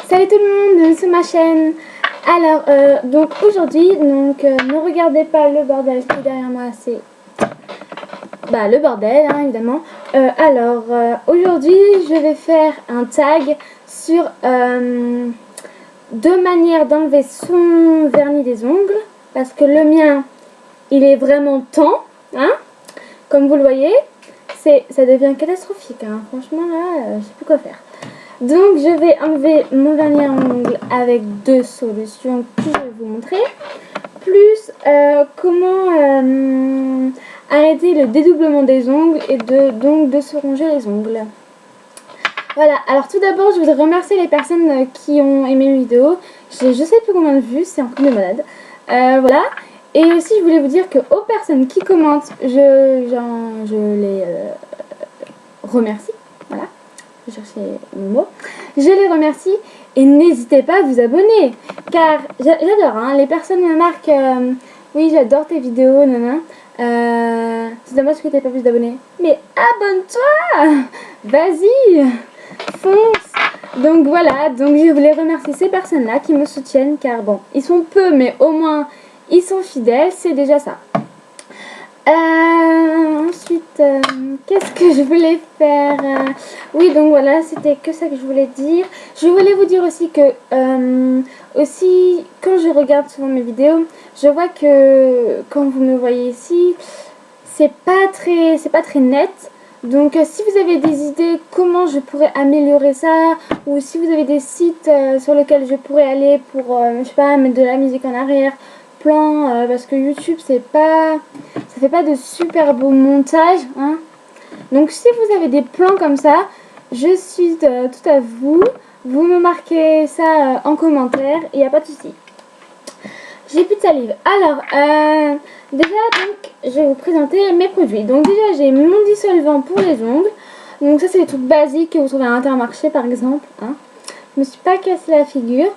Salut tout le monde, bienvenue sur ma chaîne. Alors, donc aujourd'hui, ne regardez pas le bordel qui est derrière moi, c'est le bordel, hein, évidemment. Aujourd'hui, je vais faire un tag sur deux manières d'enlever son vernis des ongles, parce que le mien, il est vraiment temps, hein, comme vous le voyez, ça devient catastrophique, hein. Franchement là, je sais plus quoi faire. Donc je vais enlever mon vernis à ongles avec deux solutions que je vais vous montrer. Plus comment arrêter le dédoublement des ongles et de se ronger les ongles. Voilà, alors tout d'abord je voudrais remercier les personnes qui ont aimé mes vidéos. Je sais plus combien de vues, c'est un truc de malade. Voilà. Et aussi je voulais vous dire que aux personnes qui commentent, je les remercie. Voilà. Je cherchais le mot. Je les remercie et n'hésitez pas à vous abonner car j'adore, hein, les personnes me marquent oui j'adore tes vidéos, nanana. C'est dommage que tu n'aies pas plus d'abonnés. Mais abonne-toi, vas-y, fonce. Donc voilà, donc je voulais remercier ces personnes-là qui me soutiennent car bon, ils sont peu mais au moins ils sont fidèles, c'est déjà ça. Ensuite, qu'est-ce que je voulais faire oui, donc voilà, c'était que ça que je voulais dire. Je voulais vous dire aussi que, aussi, quand je regarde souvent mes vidéos, je vois que, quand vous me voyez ici, c'est pas très net. Donc, si vous avez des idées comment je pourrais améliorer ça, ou si vous avez des sites sur lesquels je pourrais aller pour, je sais pas, mettre de la musique en arrière, plan, parce que YouTube ça fait pas de super beaux montages, hein. Donc si vous avez des plans comme ça, je suis tout à vous. Vous me marquez ça en commentaire, il n'y a pas de souci. J'ai plus de salive. Alors, déjà donc je vais vous présenter mes produits. Donc déjà j'ai mon dissolvant pour les ongles. Donc ça c'est les trucs basiques que vous trouvez à Intermarché par exemple, hein. Je me suis pas cassé la figure.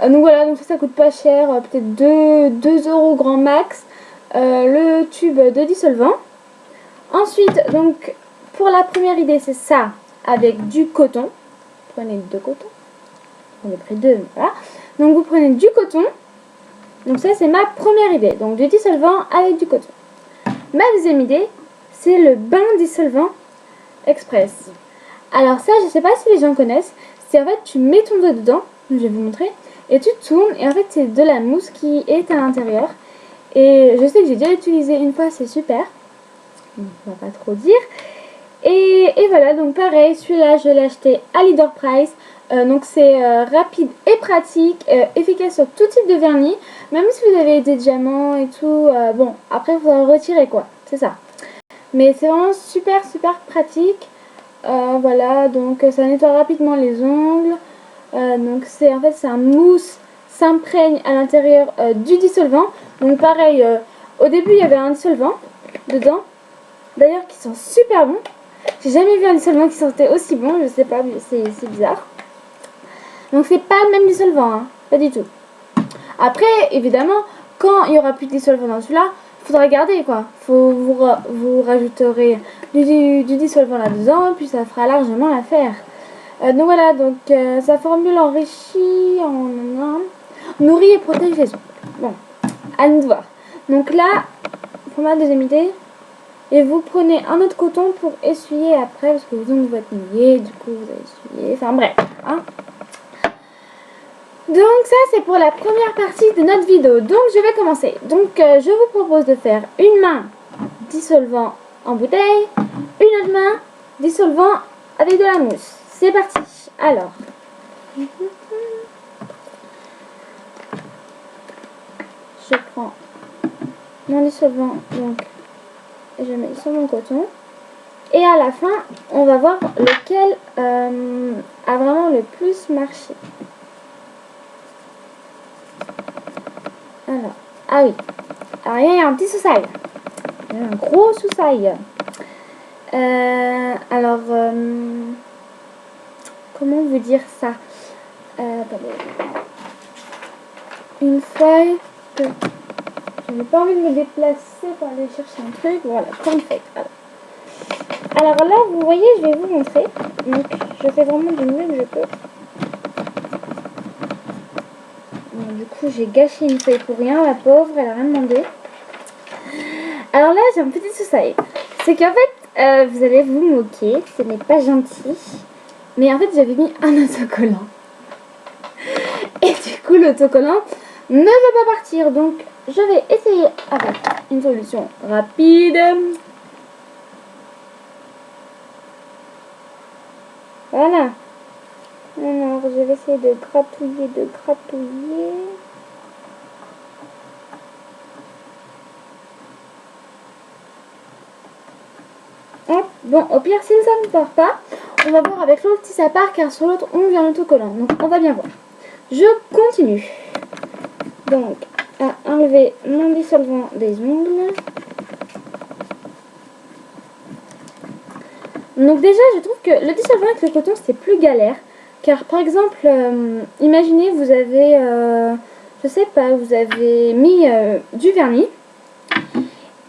Donc voilà, donc ça coûte pas cher, peut-être 2 euros grand max, le tube de dissolvant. Ensuite, donc pour la première idée, c'est ça, avec du coton. Prenez deux cotons. J'en ai pris deux, voilà. Donc vous prenez du coton. Donc ça c'est ma première idée, donc du dissolvant avec du coton. Ma deuxième idée, c'est le bain dissolvant express. Alors ça, je sais pas si les gens connaissent, c'est en fait tu mets ton doigt dedans, je vais vous montrer. Et tu tournes et en fait c'est de la mousse qui est à l'intérieur. Et je sais que j'ai déjà utilisé une fois, c'est super. On va pas trop dire. Et voilà, donc pareil, celui-là je l'ai acheté à Leader Price. Donc c'est rapide et pratique, efficace sur tout type de vernis. Même si vous avez des diamants et tout, bon après il faudra retirer quoi, c'est ça. Mais c'est vraiment super pratique. Voilà, donc ça nettoie rapidement les ongles. Donc c'est en fait c'est un mousse, s'imprègne à l'intérieur du dissolvant. Donc pareil, au début il y avait un dissolvant dedans, d'ailleurs qui sent super bon. J'ai jamais vu un dissolvant qui sentait aussi bon, je sais pas, c'est bizarre. Donc c'est pas le même dissolvant, hein, pas du tout. Après évidemment quand il y aura plus de dissolvant dans celui-là, il faudra garder quoi. Vous rajouterez du dissolvant là-dedans, puis ça fera largement l'affaire. Donc voilà, donc sa formule enrichie en nourrit et protège les ongles. Bon, à nous de voir. Donc là, pour ma deuxième idée, et vous prenez un autre coton pour essuyer après, parce que vos ongles vont être mouillés, du coup vous allez essuyer, enfin bref, hein. Donc ça c'est pour la première partie de notre vidéo, donc je vais commencer. Donc je vous propose de faire une main dissolvant en bouteille, une autre main dissolvant avec de la mousse. C'est parti. Alors, je prends mon dissolvant, donc je mets sur mon coton. Et à la fin, on va voir lequel a vraiment le plus marché. Alors, ah oui. Alors, il y a un petit sous-sail. Il y a un gros sous-sail. Comment vous dire ça? Une feuille que je n'ai pas envie de me déplacer pour aller chercher un truc. Voilà, comme fait. Alors là, vous voyez, je vais vous montrer. Donc, je fais vraiment du mieux que je peux. coup j'ai gâché une feuille pour rien, la pauvre, elle a rien demandé. Alors là j'ai un petit souci, c'est qu'en fait vous allez vous moquer, ce n'est pas gentil, mais en fait j'avais mis un autocollant. Et du coup l'autocollant ne veut pas partir, donc je vais essayer avec une solution rapide. Voilà. Alors je vais essayer de gratouiller, Hop. Bon, au pire si ça ne part pas, on va voir avec l'autre si ça part, car sur l'autre on vient l'autocollant, donc on va bien voir. Je continue. Donc à enlever mon dissolvant des ongles. Donc déjà je trouve que le dissolvant avec le coton c'est plus galère, car par exemple imaginez vous avez je sais pas, vous avez mis du vernis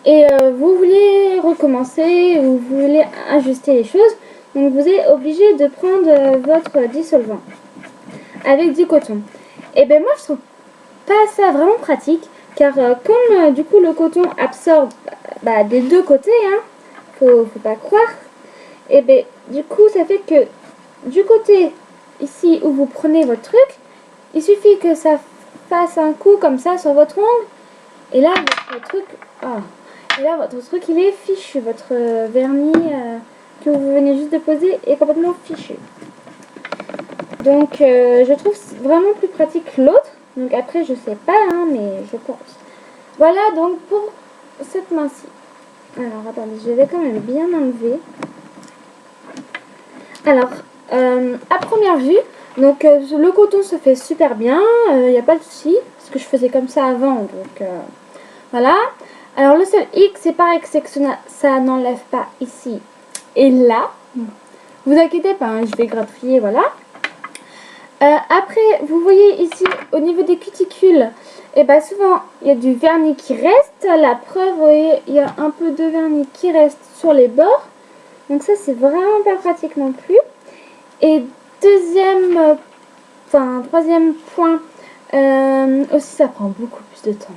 et vous voulez recommencer ou vous voulez ajuster les choses, donc vous êtes obligé de prendre votre dissolvant avec du coton. Et ben moi je trouve pas ça vraiment pratique, car comme du coup le coton absorbe des deux côtés, hein, faut pas croire. Et bien du coup ça fait que du côté ici où vous prenez votre truc, il suffit que ça fasse un coup comme ça sur votre ongle, et là votre truc, et là votre truc il est fichu, votre vernis que vous venez juste de poser est complètement fichu. Donc je trouve vraiment plus pratique l'autre. Donc après je sais pas, hein, mais je pense. Voilà donc pour cette main-ci. Alors attendez, je vais quand même bien enlever. Alors, à première vue, donc le coton se fait super bien, il n'y a pas de souci, parce que je faisais comme ça avant, donc voilà. Alors le seul hic, c'est pareil que c'est que ça n'enlève pas ici et là. Vous inquiétez pas, hein, je vais gratouiller, voilà. Après, vous voyez ici, au niveau des cuticules, et ben souvent, il y a du vernis qui reste. La preuve, vous voyez, il y a un peu de vernis qui reste sur les bords. Donc ça, c'est vraiment pas pratique non plus. Et troisième point, aussi ça prend beaucoup plus de temps.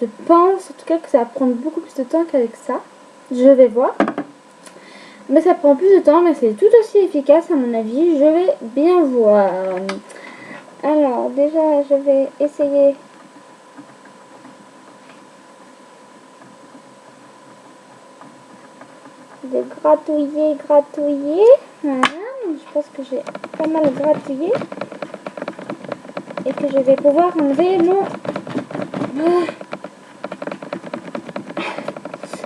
Je pense en tout cas que ça va prendre beaucoup plus de temps qu'avec ça. Je vais voir. Mais ça prend plus de temps, mais c'est tout aussi efficace à mon avis. Je vais bien voir. Alors déjà, je vais essayer de gratouiller. Voilà, je pense que j'ai pas mal gratouillé. Et que je vais pouvoir enlever mon...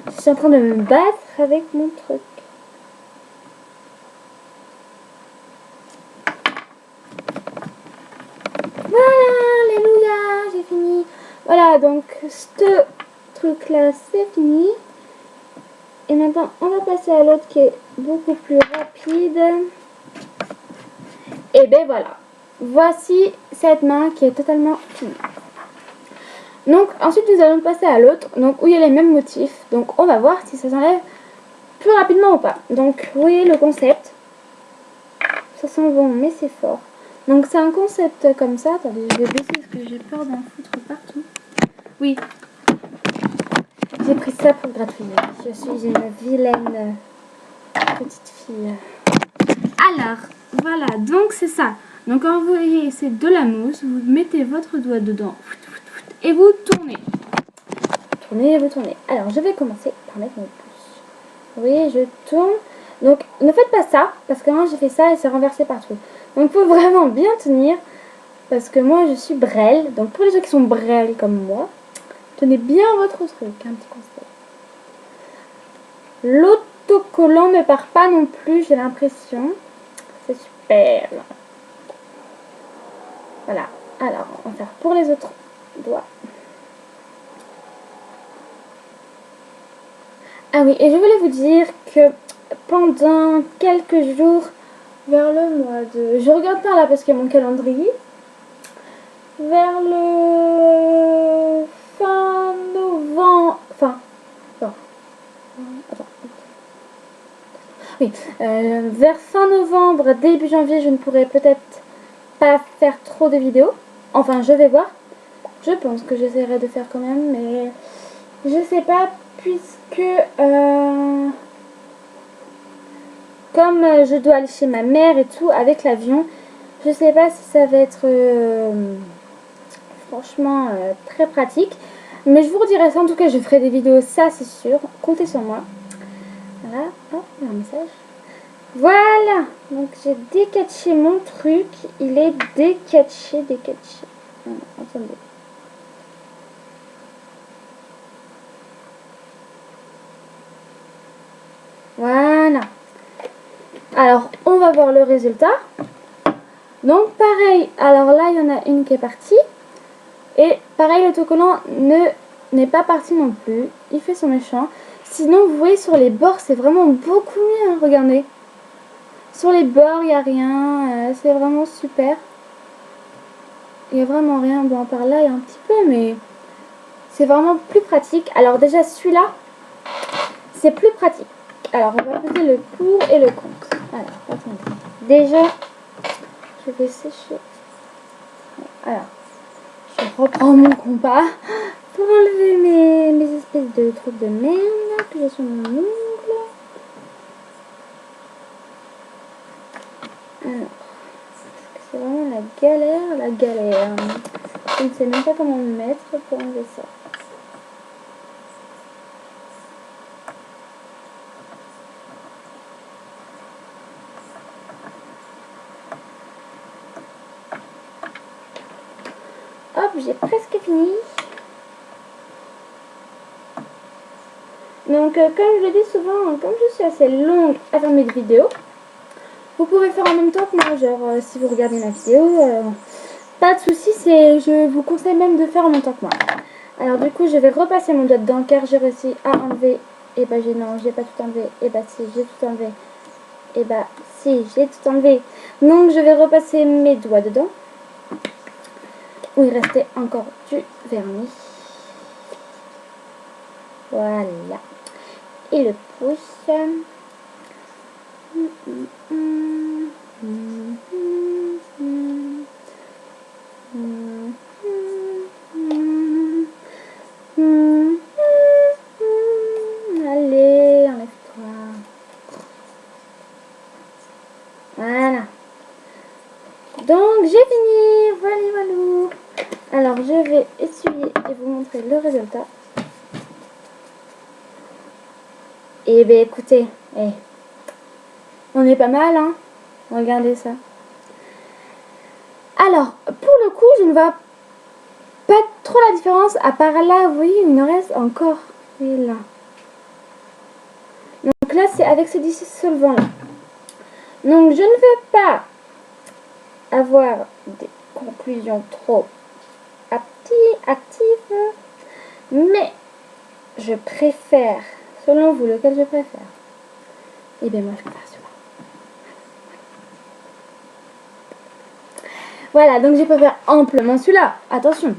Je suis en train de me battre avec mon truc. Voilà, alléluia, j'ai fini. Voilà, donc ce truc là c'est fini. Et maintenant on va passer à l'autre qui est beaucoup plus rapide. Et ben voilà, voici cette main qui est totalement finie. Donc ensuite nous allons passer à l'autre, donc où il y a les mêmes motifs. Donc on va voir si ça s'enlève plus rapidement ou pas. Donc vous voyez le concept. Ça sent bon mais c'est fort. Donc c'est un concept comme ça. Attendez, je vais baisser parce que j'ai peur d'en foutre partout. Oui. J'ai pris ça pour gratouiller. Je suis une vilaine petite fille. Alors, voilà, donc c'est ça. Donc quand vous voyez, c'est de la mousse. Vous mettez votre doigt dedans et vous tournez. Tournez et vous tournez. Alors, je vais commencer par mettre mon pouce. Vous voyez, je tourne. Donc, ne faites pas ça, parce que moi j'ai fait ça et c'est renversé partout. Donc, il faut vraiment bien tenir, parce que moi je suis brêle. Donc, pour les gens qui sont brêles comme moi, tenez bien votre truc, un petit conseil. L'autocollant ne part pas non plus, j'ai l'impression. C'est super. Voilà. Alors, on va faire pour les autres doigts. Ah oui, et je voulais vous dire que pendant quelques jours, vers le mois de... Je regarde pas là parce qu'il y a mon calendrier. Vers le fin novembre... Attends. Oui, vers fin novembre, début janvier, je ne pourrai peut-être pas faire trop de vidéos. Enfin, je vais voir. Je pense que j'essaierai de faire quand même, mais je sais pas, puisque comme je dois aller chez ma mère et tout avec l'avion, je sais pas si ça va être franchement très pratique. Mais je vous redirai ça, en tout cas je ferai des vidéos, ça c'est sûr, comptez sur moi. Voilà, hop, il y a un message. Voilà, donc j'ai décatché mon truc, il est décatché. Attendez. Voilà. Alors, on va voir le résultat. Donc, pareil, alors là, il y en a une qui est partie. Et pareil, l'autocollant n'est pas parti non plus. Il fait son méchant. Sinon, vous voyez, sur les bords, c'est vraiment beaucoup mieux. Hein, regardez. Sur les bords, il n'y a rien. C'est vraiment super. Il n'y a vraiment rien. Bon, par là, il y a un petit peu, mais c'est vraiment plus pratique. Alors, déjà, celui-là, c'est plus pratique. Alors, on va peser le pour et le contre. Alors, attendez. Déjà, je vais sécher. Alors, je reprends mon compas pour enlever mes espèces de trucs de merde que j'ai sur mon ongle. Alors, c'est vraiment la galère. Je ne sais même pas comment me mettre pour enlever ça. Hop, j'ai presque fini. Donc, comme je le dis souvent, comme je suis assez longue à faire mes vidéos, vous pouvez faire en même temps que moi. Genre, si vous regardez ma vidéo, pas de souci, je vous conseille même de faire en même temps que moi. Alors, du coup, je vais repasser mon doigt dedans car j'ai réussi à enlever. Et bah, non, j'ai pas tout enlevé. Et bah, si, j'ai tout enlevé. Et bah, si, j'ai tout enlevé. Donc, je vais repasser mes doigts dedans. Où il restait encore du vernis. Voilà. Et le pouce. Allez, enlève-toi. Voilà. Donc, j'ai fini. Voilà. Alors, je vais essuyer et vous montrer le résultat. Et ben écoutez, on est pas mal, hein. Regardez ça. Alors, pour le coup, je ne vois pas trop la différence. À part là, vous voyez, il me reste encore. Et là. Donc là, c'est avec ce dissolvant là. Donc, je ne veux pas avoir des conclusions trop actives. Mais, je préfère, selon vous, lequel je préfère? Et bien moi, je préfère celui-là. Voilà, donc je préfère amplement celui-là. Attention.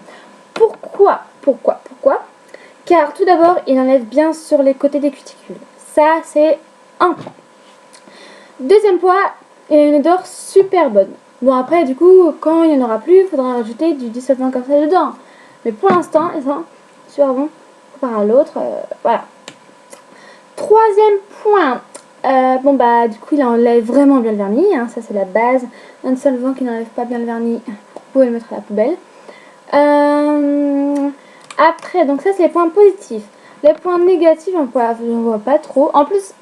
Pourquoi? Car tout d'abord, il enlève bien sur les côtés des cuticules. Ça, c'est un point. Deuxième point, il a une odeur super bonne. Bon, après, du coup, quand il n'y en aura plus, il faudra rajouter du dissolvant comme ça dedans. Mais pour l'instant, ils sont super bons par à l'autre. Voilà. Troisième point. Bon, bah, du coup, il enlève vraiment bien le vernis. Hein, ça, c'est la base. Un dissolvant qui n'enlève pas bien le vernis, vous pouvez le mettre à la poubelle. Après, donc ça, c'est les points positifs. Les points négatifs, on ne voit pas trop. En plus,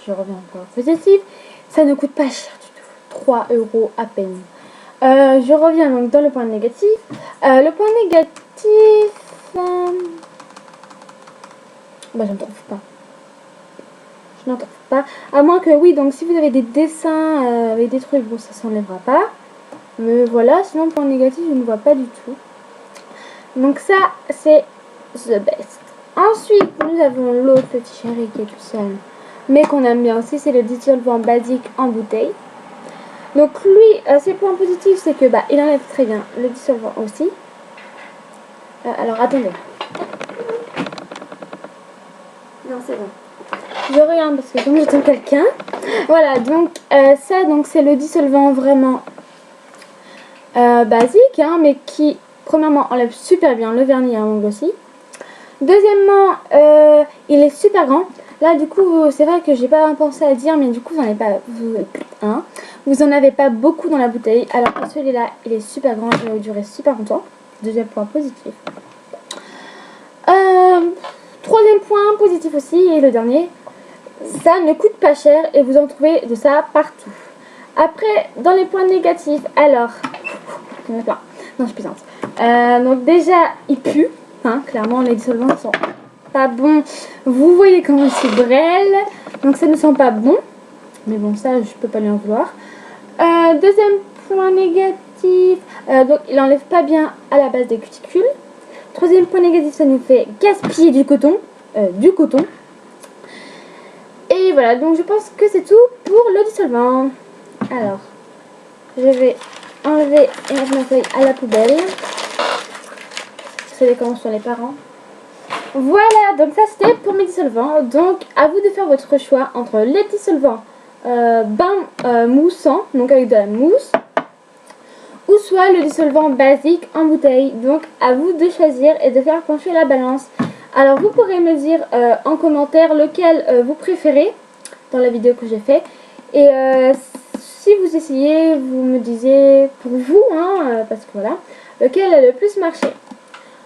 je reviens au point positif. Ça ne coûte pas cher du tout. 3 € à peine. Je reviens donc dans le point négatif. Le point négatif... bah, je n'en trouve pas. Je n'en trouve pas. À moins que, oui, donc si vous avez des dessins avec des trucs, bon, ça s'enlèvera pas. Mais voilà, sinon, point négatif, je ne vois pas du tout. Donc ça, c'est the best. Ensuite, nous avons l'autre petit chéri qui est tout seul, mais qu'on aime bien aussi, c'est le dissolvant basique en bouteille. Donc lui, ses points positifs, c'est que il enlève très bien le dissolvant aussi. Alors attendez. Non, c'est bon. Je regarde parce que comme j'attends quelqu'un. Voilà, donc ça, donc c'est le dissolvant vraiment basique, hein, mais qui, premièrement, enlève super bien le vernis à ongles aussi. Deuxièmement, il est super grand. Là, du coup, c'est vrai que j'ai pas pensé à dire, mais du coup, vous en avez pas beaucoup dans la bouteille. Alors que celui-là, il est super grand, il va durer super longtemps. Deuxième point positif. Troisième point positif aussi, et le dernier, ça ne coûte pas cher et vous en trouvez de ça partout. Après, dans les points négatifs, alors, il y en a plein. Non, je plaisante. Donc déjà, il pue. Hein, clairement, les dissolvants sont pas bons. Vous voyez comment c'est brêle. Donc ça ne sent pas bon. Mais bon, ça, je peux pas lui en vouloir. Deuxième point négatif, donc il enlève pas bien à la base des cuticules. Troisième point négatif, ça nous fait gaspiller du coton. Et voilà, donc je pense que c'est tout pour le dissolvant. Alors, je vais enlever et mettre ma feuille à la poubelle. Vous savez comment sont les parents. Voilà, donc ça c'était pour mes dissolvants. Donc à vous de faire votre choix entre les dissolvants moussant, donc avec de la mousse, ou soit le dissolvant basique en bouteille. Donc à vous de choisir et de faire pencher la balance. Alors vous pourrez me dire en commentaire lequel vous préférez dans la vidéo que j'ai fait. Et si vous essayez, vous me disiez pour vous, hein, parce que voilà, lequel a le plus marché.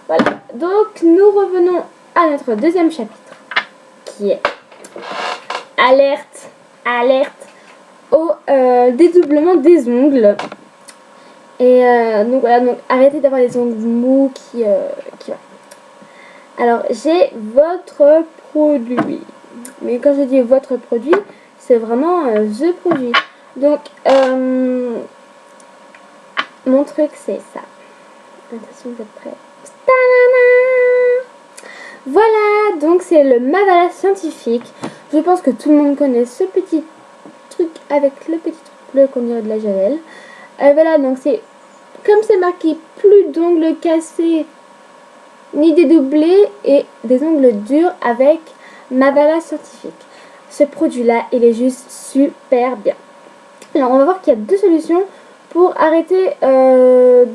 Voilà, donc nous revenons à notre deuxième chapitre qui est alerte au dédoublement des ongles. Et donc voilà, donc arrêtez d'avoir les ongles mous qui va. Alors j'ai votre produit, mais quand je dis votre produit, c'est vraiment the produit. Donc mon truc c'est ça. Attention, vous êtes prêts? Voilà, donc c'est le Mavala scientifique. Je pense que tout le monde connaît ce petit truc avec le petit truc bleu qu'on dirait de la javel. Voilà, donc c'est comme c'est marqué plus d'ongles cassés ni dédoublés et des ongles durs avec Mavala scientifique. Ce produit là, il est juste super bien. Alors on va voir qu'il y a deux solutions pour arrêter le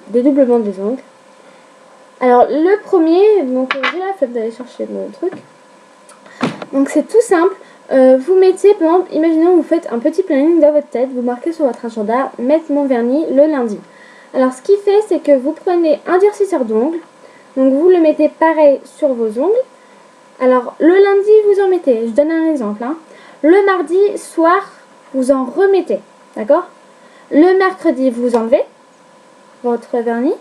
dédoublement des ongles. Alors le premier, donc j'ai la flemme d'aller chercher mon truc. Donc c'est tout simple. Vous mettez, par exemple, imaginons vous faites un petit planning dans votre tête, vous marquez sur votre agenda, mettre mon vernis le lundi. Alors ce qu'il fait, c'est que vous prenez un durcisseur d'ongles, donc vous le mettez pareil sur vos ongles. Alors le lundi, vous en mettez, je donne un exemple, hein. Le mardi soir, vous en remettez, d'accord? Le mercredi, vous enlevez votre vernis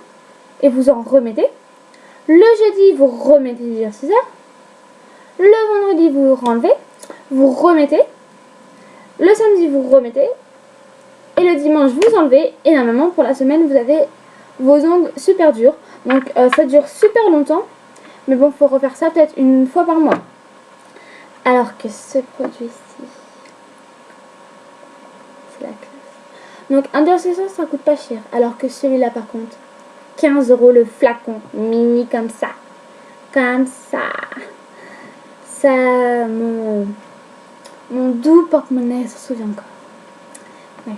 et vous en remettez. Le jeudi, vous remettez du durcisseur. Le vendredi, vous renlevez. Vous remettez. Le samedi, vous remettez. Et le dimanche, vous enlevez. Et normalement, pour la semaine, vous avez vos ongles super durs. Donc, ça dure super longtemps. Mais bon, il faut refaire ça peut-être une fois par mois. Alors que ce produit-ci, c'est la classe. Donc, un durcisseur, ça coûte pas cher. Alors que celui-là, par contre, 15 € le flacon, mini comme ça. Comme ça. Ça, mon doux porte-monnaie se souvient encore. Ouais.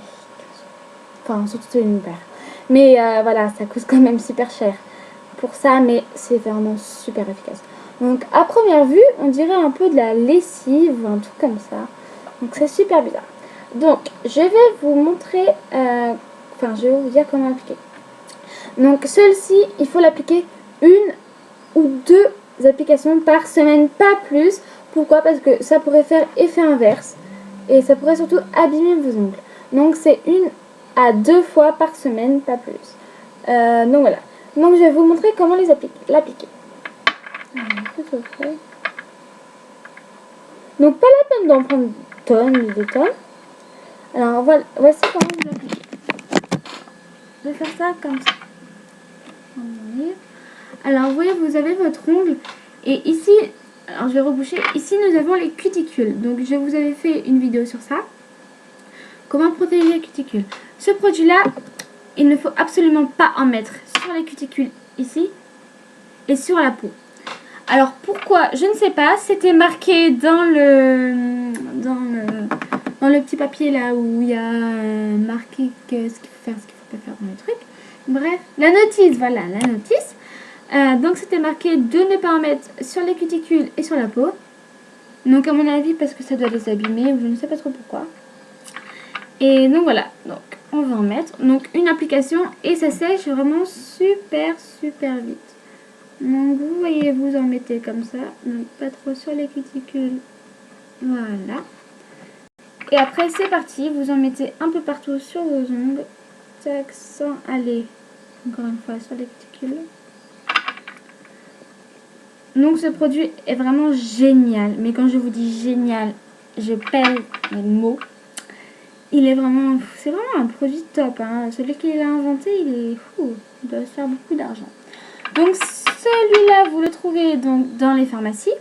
Enfin, surtout celui de mon père. Mais voilà, ça coûte quand même super cher pour ça, mais c'est vraiment super efficace. Donc, à première vue, on dirait un peu de la lessive, un truc comme ça. Donc, c'est super bizarre. Donc, je vais vous montrer, je vais vous dire comment appliquer. Donc, celui-ci, il faut l'appliquer une ou deux applications par semaine, pas plus. Pourquoi? Parce que ça pourrait faire effet inverse et ça pourrait surtout abîmer vos ongles. Donc, c'est une à deux fois par semaine, pas plus. Donc, voilà. Donc, je vais vous montrer comment l'appliquer. Donc, pas la peine d'en prendre des tonnes. Alors, voilà, voici comment vous l'appliquez. Je vais faire ça comme ça. Alors, vous voyez, vous avez votre ongle. Et ici, alors je vais reboucher. Ici, nous avons les cuticules. Donc, je vous avais fait une vidéo sur ça. Comment protéger les cuticules. Ce produit-là, il ne faut absolument pas en mettre sur les cuticules ici et sur la peau. Alors, pourquoi? Je ne sais pas. C'était marqué dans dans le petit papier là où il y a marqué que ce qu'il faut faire, ce qu'il faut pas faire dans les trucs. Bref, la notice, voilà, la notice. Donc c'était marqué de ne pas en mettre sur les cuticules et sur la peau. Donc à mon avis parce que ça doit les abîmer ou je ne sais pas trop pourquoi. Et donc voilà, donc on va en mettre. Donc une application et ça sèche vraiment super vite. Donc vous voyez, vous en mettez comme ça. Donc pas trop sur les cuticules. Voilà. Et après c'est parti, vous en mettez un peu partout sur vos ongles. Tac, sans aller encore une fois sur les cuticules. Donc ce produit est vraiment génial. Mais quand je vous dis génial, je pèse les mots. Il est vraiment, c'est vraiment un produit top. Hein. Celui qui l'a inventé, il doit se faire beaucoup d'argent. Donc celui-là, vous le trouvez donc dans les pharmacies.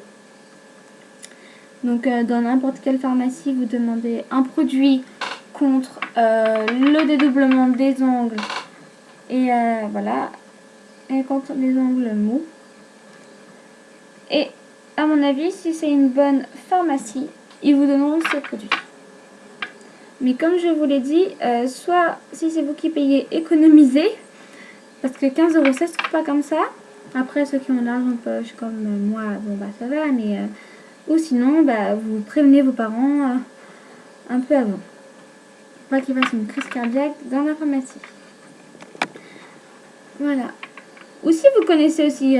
Donc dans n'importe quelle pharmacie, vous demandez un produit contre le dédoublement des ongles. Et voilà. Et contre les ongles mous. Et à mon avis, si c'est une bonne pharmacie, ils vous donneront ce produit. Mais comme je vous l'ai dit, soit si c'est vous qui payez, économisez. Parce que 15 €, ça se trouve pas comme ça. Après, ceux qui ont l'argent en poche, comme moi, bon bah ça va. Mais ou sinon, bah, vous prévenez vos parents un peu avant. Pas qu'ils fassent une crise cardiaque dans la pharmacie. Voilà. Ou si vous connaissez aussi,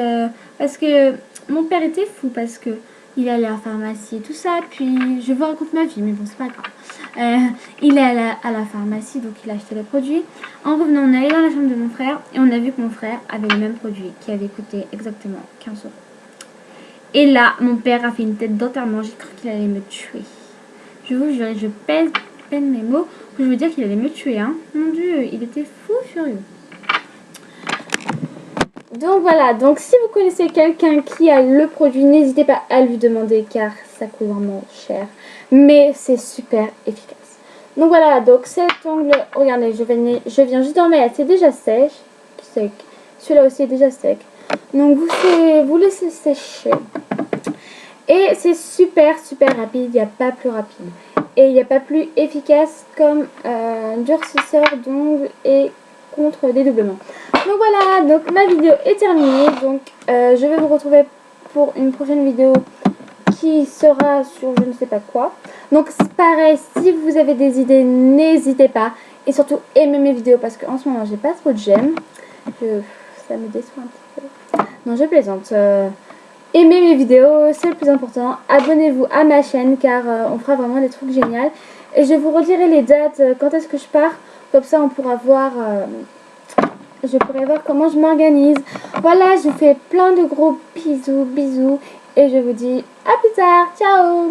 parce que mon père était fou, parce que il allait à la pharmacie et tout ça, puis je vous raconte ma vie, mais bon, c'est pas grave. Il est à la pharmacie, donc il a acheté les produits. En revenant, on est allé dans la chambre de mon frère, et on a vu que mon frère avait le même produit, qui avait coûté exactement 15 €. Et là, mon père a fait une tête d'enterrement, j'ai cru qu'il allait me tuer. Je vous jure, je peine mes mots, pour vous dire qu'il allait me tuer, hein. Mon Dieu, il était fou furieux. Donc voilà, donc si vous connaissez quelqu'un qui a le produit, n'hésitez pas à lui demander car ça coûte vraiment cher. Mais c'est super efficace. Donc voilà, donc cet ongle, regardez, je viens juste d'en mettre, c'est déjà sec. Celui-là aussi est déjà sec. Donc vous laissez sécher. Et c'est super rapide, il n'y a pas plus rapide. Et il n'y a pas plus efficace comme durcisseur d'ongles et contre dédoublement. Donc voilà, donc ma vidéo est terminée. Donc je vais vous retrouver pour une prochaine vidéo qui sera sur je ne sais pas quoi. Donc c'est pareil, si vous avez des idées, n'hésitez pas. Et surtout aimez mes vidéos parce qu'en ce moment j'ai pas trop de j'aime. Ça me déçoit un petit peu. Non, je plaisante. Aimez mes vidéos, c'est le plus important. Abonnez-vous à ma chaîne car on fera vraiment des trucs géniaux. Et je vous redirai les dates, quand est-ce que je pars. Comme ça on pourra voir, je pourrai voir comment je m'organise. Voilà, je vous fais plein de gros bisous. Et je vous dis à plus tard. Ciao.